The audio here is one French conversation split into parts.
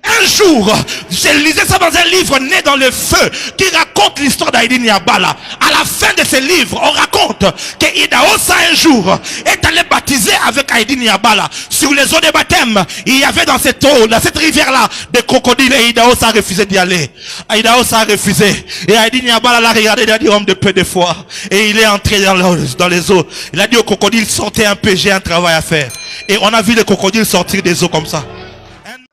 Un jour, je lisais ça dans un livre né dans le feu qui raconte l'histoire d'Aïdine Yabala. À la fin de ce livre, on raconte que Idaosa un jour est allé baptiser avec Aïdine Yabala. Sur les eaux de baptême, il y avait dans cette eau, dans cette rivière-là, des crocodiles et Idaosa a refusé d'y aller. Idaosa a refusé. Et Aïdine Yabala l'a regardé, il a dit homme de peu de foi. Et il est entré dans les eaux. Il a dit au crocodile, sortez un peu, j'ai un travail à faire. Et on a vu les crocodiles sortir des eaux comme ça.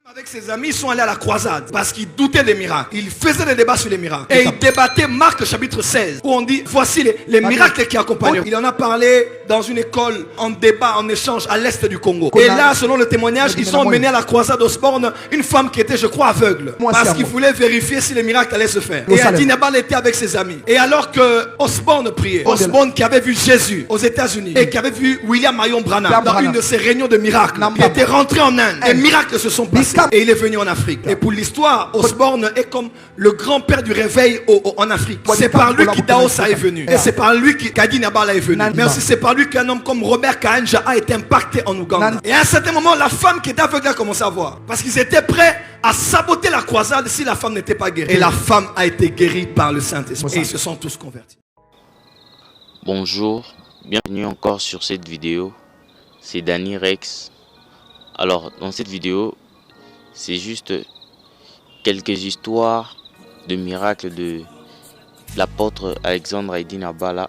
Avec ses amis, ils sont allés à la croisade parce qu'ils doutaient des miracles. Ils faisaient des débats sur les miracles. Et ils débattaient Marc chapitre 16 où on dit voici les miracles qui accompagnent. Il en a parlé dans une école en débat, en échange à l'est du Congo. Et là, selon le témoignage, ils ont emmené à la croisade d'Osborne une femme qui était, je crois, aveugle. Parce qu'il voulait vérifier si les miracles allaient se faire. Et Aïdine Yabala était avec ses amis. Et alors que Osborne priait, Osborne qui avait vu Jésus aux États-Unis et qui avait vu William Marion Branham dans une de ses réunions de miracles, qui était rentré en Inde. Les miracles se sont passés. Et il est venu en Afrique. Et pour l'histoire, Osborne est comme le grand-père du réveil en Afrique. C'est par lui qu'Idaosa est venu. Et c'est par lui qu'Aïdine Yabala est venu. Mais aussi c'est par lui qu'un homme comme Robert Kaanja a été impacté en Ouganda. Et à un certain moment, la femme qui était aveugle a commencé à voir. Parce qu'ils étaient prêts à saboter la croisade si la femme n'était pas guérie. Et la femme a été guérie par le Saint-Esprit. Et ils se sont tous convertis. Bonjour, bienvenue encore sur cette vidéo. C'est Danny Rex. Alors, dans cette vidéo, c'est juste quelques histoires de miracles de l'apôtre Alexandre Aïdine Yabala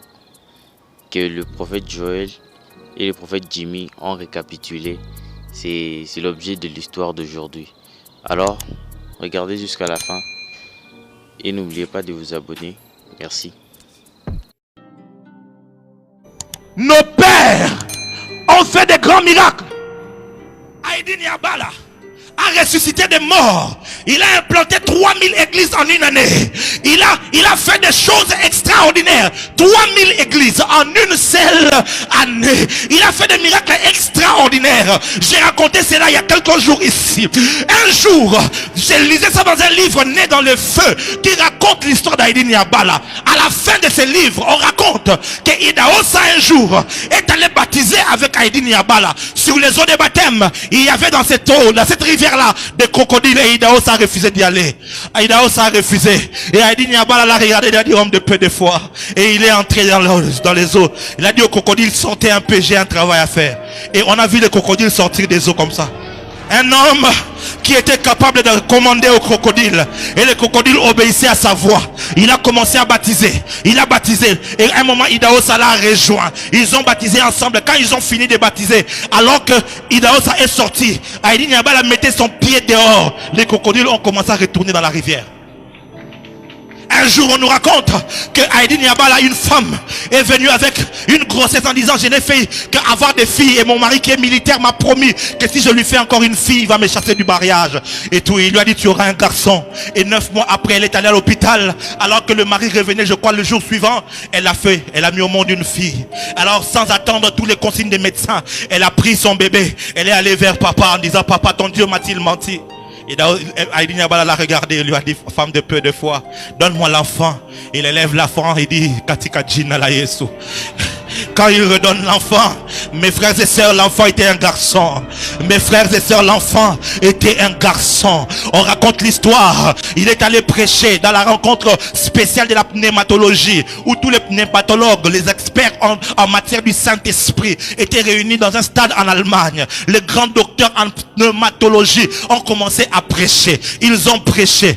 que le prophète Joël et le prophète Jimmy ont récapitulé. C'est l'objet de l'histoire d'aujourd'hui. Alors, regardez jusqu'à la fin et n'oubliez pas de vous abonner. Merci. Nos pères ont fait des grands miracles. Aïdine Yabala a ressuscité des morts. Il a implanté 3000 églises en une année. Il a fait des choses extraordinaires. 3000 églises en une seule année. Il a fait des miracles extraordinaires. J'ai raconté cela il y a quelques jours ici. Un jour, je lisais ça dans un livre né dans le feu qui raconte l'histoire d'Aïdine Yabala. À la fin de ce livre, on raconte que Idaosa un jour est allé baptiser avec Aïdine Yabala. Sur les eaux de baptême, il y avait dans cette eau, dans cette rivière-là, des crocodiles et Idaosa a refusé d'y aller. Idaosa a refusé. Et Aïdine Yabala l'a regardé, il a dit homme de peu de foi. Et il est entré dans les eaux. Il a dit au crocodile, sortez un peu, j'ai un travail à faire. Et on a vu les crocodiles sortir des eaux comme ça. Un homme qui était capable de commander au crocodile. Et le crocodile obéissait à sa voix. Il a commencé à baptiser. Il a baptisé. Et à un moment, Idaosa l'a rejoint. Ils ont baptisé ensemble. Quand ils ont fini de baptiser, alors que Idaosa est sorti, Aïdine Yabala mettait son pied dehors. Les crocodiles ont commencé à retourner dans la rivière. Un jour, on nous raconte que Aïdine Yabala, une femme, est venue avec une grossesse en disant je n'ai fait qu'avoir des filles et mon mari qui est militaire m'a promis que si je lui fais encore une fille, il va me chasser du mariage et tout. Il lui a dit tu auras un garçon. Et 9 mois après, elle est allée à l'hôpital alors que le mari revenait, je crois, le jour suivant. Elle a mis au monde une fille. Alors, sans attendre tous les consignes des médecins, elle a pris son bébé. Elle est allée vers papa en disant papa, ton Dieu m'a-t-il menti? Et Aïdine Yabala l'a regardé et lui a dit femme de peu de foi, donne-moi l'enfant. Il élève l'enfant et dit Katika Jina la Yesu. Quand il redonne l'enfant, mes frères et sœurs, l'enfant était un garçon. Mes frères et sœurs, l'enfant était un garçon. On raconte l'histoire. Il est allé prêcher dans la rencontre spéciale de la pneumatologie où tous les pneumatologues, les experts en matière du Saint-Esprit étaient réunis dans un stade en Allemagne. Les grands docteurs en pneumatologie ont commencé à prêcher. Ils ont prêché.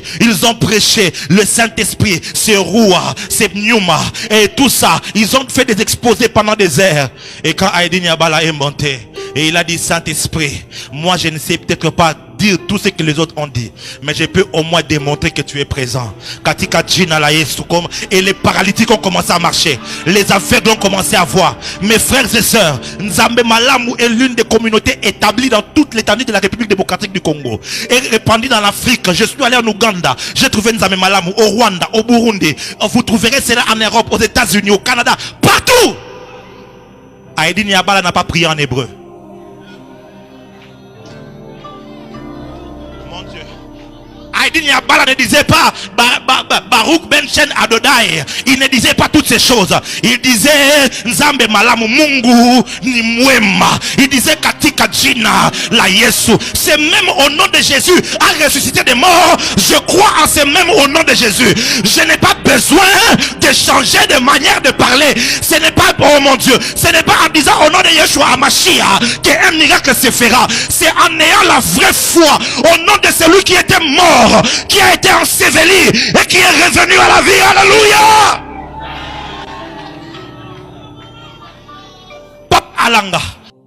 Le Saint-Esprit, c'est Roua, c'est Pneuma et tout ça. Ils ont fait des exposés pendant des heures. Et quand Aïdine Yabala est monté et il a dit Saint-Esprit, moi je ne sais peut-être pas dire tout ce que les autres ont dit, mais je peux au moins démontrer que tu es présent. Katika Jina la Yesu. Et les paralytiques ont commencé à marcher, les aveugles ont commencé à voir. Mes frères et sœurs, Nzambe Malamu est l'une des communautés établies dans toute l'étendue de la République démocratique du Congo et répandue dans l'Afrique. Je suis allé en Ouganda, j'ai trouvé Nzambe Malamu au Rwanda, au Burundi. Vous trouverez cela en Europe, aux États-Unis, au Canada, partout. Aïdine Yabala n'a pas prié en hébreu. Mon Dieu. Aïdine Yabala ne disait pas Baruch Ben Chen Adonai. Il ne disait pas toutes ces choses. Il disait Nzambe Malamu Mungu ni mwema. Il disait Katika Jina la Yesu. C'est même au nom de Jésus a ressuscité des morts. Je crois en ce même au nom de Jésus. Je n'ai pas besoin de changer de manière de parler. Ce n'est pas, oh mon Dieu, ce n'est pas en disant au nom de Yeshua HaMashiach qu'un miracle se fera. C'est en ayant la vraie foi au nom de celui qui était mort, qui a été enseveli et qui est revenu à la vie. Alléluia. Pap Alanga.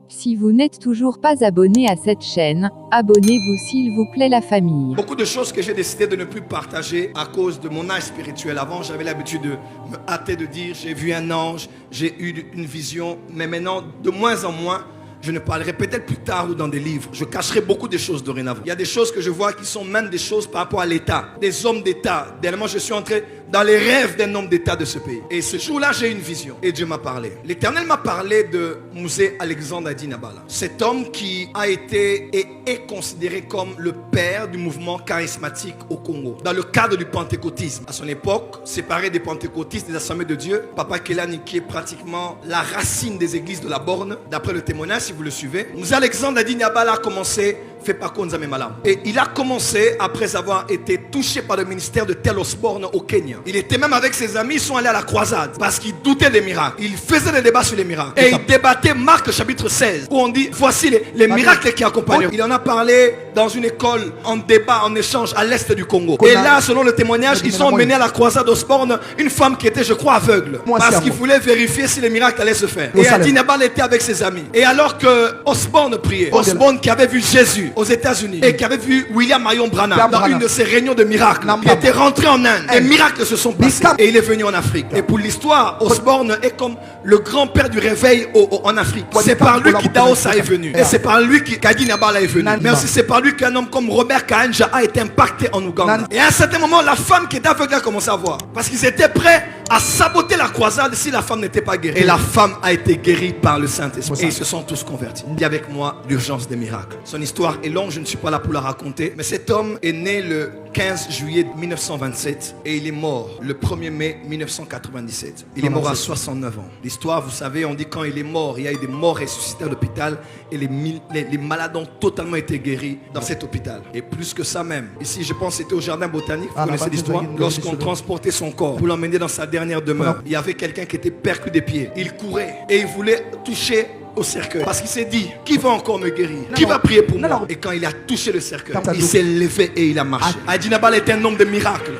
Si vous n'êtes toujours pas abonné à cette chaîne, abonnez-vous s'il vous plaît la famille. Beaucoup de choses que j'ai décidé de ne plus partager à cause de mon âge spirituel. Avant, j'avais l'habitude de me hâter de dire j'ai vu un ange, j'ai eu une vision. Mais maintenant, de moins en moins, je ne parlerai peut-être plus tard ou dans des livres. Je cacherai beaucoup de choses dorénavant. Il y a des choses que je vois qui sont même des choses par rapport à l'État. Des hommes d'État. Dernièrement, je suis entré dans les rêves d'un homme d'État de ce pays. Et ce jour-là, j'ai eu une vision. Et Dieu m'a parlé. L'Éternel m'a parlé de Musée Alexandre Adinabala. Cet homme qui a été et est considéré comme le père du mouvement charismatique au Congo. Dans le cadre du pentecôtisme. À son époque, séparé des pentecôtistes, des assemblées de Dieu, Papa Kelani, qui est pratiquement la racine des églises de la borne, d'après le témoignage, si vous le suivez. Musée Alexandre Adinabala a commencé fait pas Nzambe Malamu. Et il a commencé après avoir été touché par le ministère de Tel Osborne au Kenya. Il était même avec ses amis, ils sont allés à la croisade parce qu'ils doutaient des miracles. Il faisait des débats sur les miracles. Et il débattait Marc chapitre 16 où on dit voici les miracles qui accompagnent. Il en a parlé dans une école en débat, en échange à l'est du Congo. Et là, selon le témoignage, ils sont menés à la croisade d'Osborne une femme qui était, je crois, aveugle. Parce qu'il voulait vérifier si les miracles allaient se faire. Et Adinabal était avec ses amis. Et alors que Osborne priait, Osborne qui avait vu Jésus aux États-Unis et qui avait vu William Marion Branham dans une de ses réunions de miracles, il était rentré en Inde. Les miracles se sont passés et il est venu en Afrique. Et pour l'histoire, Osborne est comme le grand-père du réveil en Afrique. C'est par lui qu'Idaosa est venu. Et c'est par lui qu'Adinabala est venu. Mais aussi c'est par lui qu'un homme comme Robert Kanja a été impacté en Ouganda. Et à un certain moment, la femme qui était aveugle a commencé à voir. Parce qu'ils étaient prêts à saboter la croisade si la femme n'était pas guérie. Et la femme a été guérie par le Saint-Esprit. Et ils se sont tous convertis. Dis avec moi l'urgence des miracles. Son histoire est longue, je ne suis pas là pour la raconter. Mais cet homme est né le 15 juillet 1927 et il est mort le 1er mai 1997. Il est mort à 69 ans. L'histoire, vous savez, on dit quand il est mort, il y a eu des morts ressuscités à l'hôpital et les malades ont totalement été guéris dans cet hôpital. Et plus que ça même. Ici, je pense que c'était au jardin botanique. Vous connaissez l'histoire? Lorsqu'on transportait son corps pour l'emmener dans sa dernière demeure, il y avait quelqu'un qui était percu des pieds. Il courait et il voulait toucher au cercueil parce qu'il s'est dit qui va encore me guérir, qui va prier pour moi. Et quand il a touché le cercueil, il s'est levé et il a marché. Adinabala était un homme de miracles.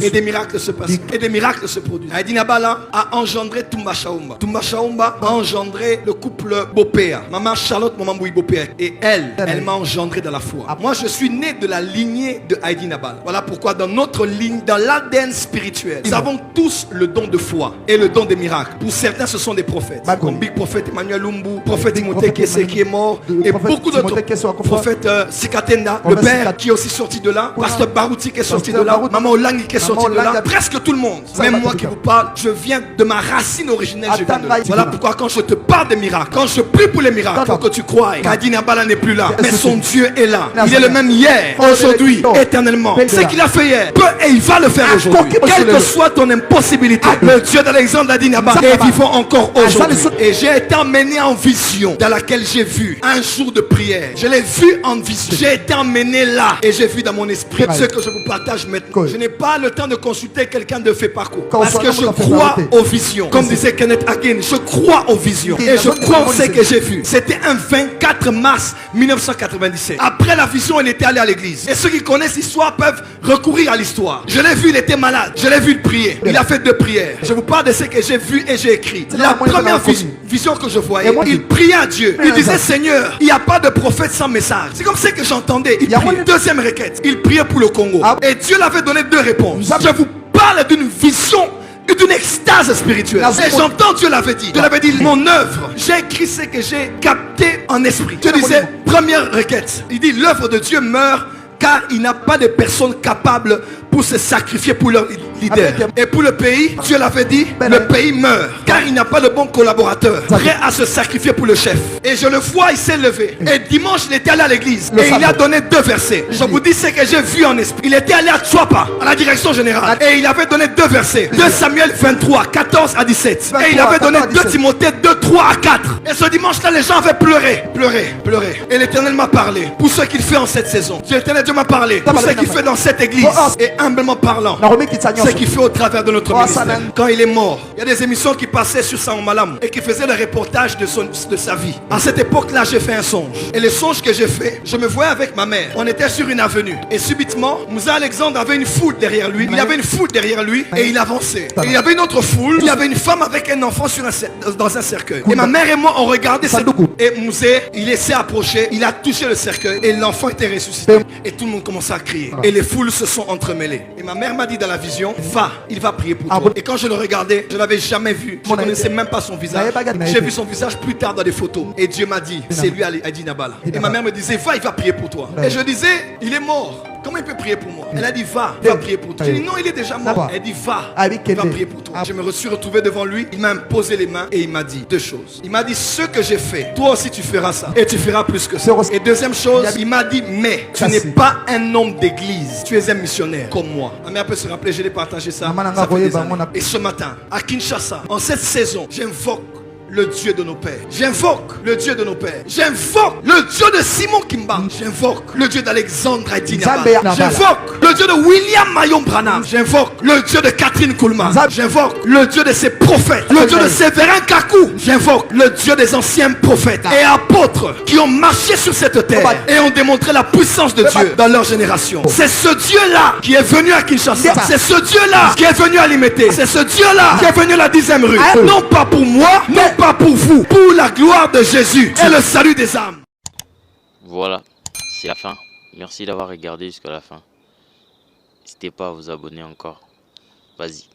Et des miracles se passent et des miracles se produisent. Adinabala a engendré Tumba Shaumba. Tumba Shaumba a engendré le couple Bopea, maman Charlotte, maman Boui Bopea. Et elle m'a engendré dans la foi. Moi je suis né de la lignée de Adinabala. Voilà pourquoi dans notre ligne, dans l'ADN spirituel, nous avons tous le don de foi et le don des miracles. Pour certains ce sont des prophètes, comme Big Prophet Emmanuel Lumbu, prophète Timothée qui est mort, et beaucoup d'autres prophètes, Sikatenda, le père qui est aussi sorti de là, pasteur Barouti qui est sorti de là, maman Olangi qui est sorti de là, presque tout le monde. Même moi qui vous parle, je viens de ma racine originelle, je viens de là. Voilà pourquoi quand je te parle des miracles, quand je prie pour les miracles, il faut que tu crois qu'Adinabala n'est plus là, mais son Dieu est là. Il est le même hier, aujourd'hui, éternellement. Ce qu'il a fait hier, peut et il va le faire aujourd'hui. Quelle que soit ton impossibilité, le Dieu d'Alexandre Adinabala est vivant encore aujourd'hui. Et j'ai été emmené en vision dans laquelle j'ai vu un jour de prière. Je l'ai vu en vision. J'ai été emmené là et j'ai vu dans mon esprit ce que je vous partage maintenant. Je n'ai pas le temps de consulter quelqu'un de fait parcours parce que je crois aux visions. Comme disait Kenneth Hagin, je crois aux visions et je crois en ce que j'ai vu. C'était un 24 mars 1997. Après la vision, il était allé à l'église. Et ceux qui connaissent l'histoire peuvent recourir à l'histoire. Je l'ai vu, il était malade. Je l'ai vu prier. Il a fait 2 prières. Je vous parle de ce que j'ai vu et j'ai écrit. La première vision que je voyais, il priait à Dieu. Il disait Seigneur, il n'y a pas de prophète sans message. C'est comme ça que j'entendais. Il priait. Deuxième requête, il priait pour le Congo. Et Dieu l'avait donné 2 réponses. Je vous parle d'une vision et d'une extase spirituelle. Et j'entends Dieu l'avait dit. Dieu l'avait dit, mon œuvre, j'ai écrit ce que j'ai capté en esprit. Dieu disait, première requête, il dit l'œuvre de Dieu meurt car il n'a pas de personne capable pour se sacrifier pour leur. leader. Et pour le pays, Dieu l'avait dit, le pays meurt. Car il n'y a pas de bon collaborateur prêt à se sacrifier pour le chef. Et je le vois, il s'est levé. Et dimanche, il était allé à l'église. Et il a donné 2 versets. Je vous dis ce que j'ai vu en esprit. Il était allé à Tchouapa, à la direction générale. Et il avait donné 2 versets. 2 Samuel 23, 14 à 17. Et il avait donné 2 Timothée 2, 3 à 4. Et ce dimanche-là, les gens avaient pleuré. Et l'Éternel m'a parlé. Pour ce qu'il fait en cette saison. L'Éternel Dieu m'a parlé. Pour ce qu'il fait dans cette église. Et humblement parlant, ce qu'il fait au travers de notre ministère. Quand il est mort, il y a des émissions qui passaient sur Sao Malam et qui faisaient le reportage de sa vie. À cette époque-là, j'ai fait un songe. Et le songe que j'ai fait, je me voyais avec ma mère. On était sur une avenue. Et subitement, Moussa Alexandre avait une foule derrière lui. Il y avait une foule derrière lui et il avançait. Et il y avait une autre foule. Il y avait une femme avec un enfant dans un cercueil. Et ma mère et moi, on regardait cette... Et Moussa, il s'est approché. Il a touché le cercueil. Et l'enfant était ressuscité. Et tout le monde commençait à crier. Et les foules se sont entremêlées. Et ma mère m'a dit dans la vision, va, il va prier pour toi. Et quand je le regardais, je ne l'avais jamais vu. Je ne connaissais même pas son visage. J'ai vu son visage plus tard dans des photos. Et Dieu m'a dit, c'est lui Adi Nabala. Et ma mère me disait, va, il va prier pour toi. Et je disais, il est mort. Comment il peut prier pour moi? Elle a dit, va prier pour toi. J'ai dit, non, il est déjà mort. Elle dit, va prier pour toi. Je me suis retrouvé devant lui. Il m'a imposé les mains et il m'a dit 2 choses. Il m'a dit, ce que j'ai fait, toi aussi tu feras ça. Et tu feras plus que ça. Et deuxième chose, il m'a dit, mais tu n'es pas un homme d'église. Tu es un missionnaire comme moi. Ma mère peut se rappeler, je l'ai partagé ça. Ça fait des années. Et ce matin, à Kinshasa, en cette saison, j'invoque le Dieu de nos pères. J'invoque le Dieu de nos pères. J'invoque le Dieu de Simon Kimba. J'invoque le Dieu d'Alexandre Adinaba. J'invoque le Dieu de William Mayon Branham. J'invoque le Dieu de Catherine Kuhlman. J'invoque le Dieu de ses prophètes. Le Dieu de Séverin Kakou. J'invoque le Dieu des anciens prophètes et apôtres qui ont marché sur cette terre et ont démontré la puissance de Dieu dans leur génération. C'est ce Dieu-là qui est venu à Kinshasa. C'est ce Dieu-là qui est venu à Limité. C'est ce Dieu-là qui est venu à la 10e rue. Non pas pour moi, non pas pour vous, pour la gloire de Jésus et le salut des âmes. Voilà, c'est la fin. Merci d'avoir regardé jusqu'à la fin. N'hésitez pas à vous abonner encore. Vas-y.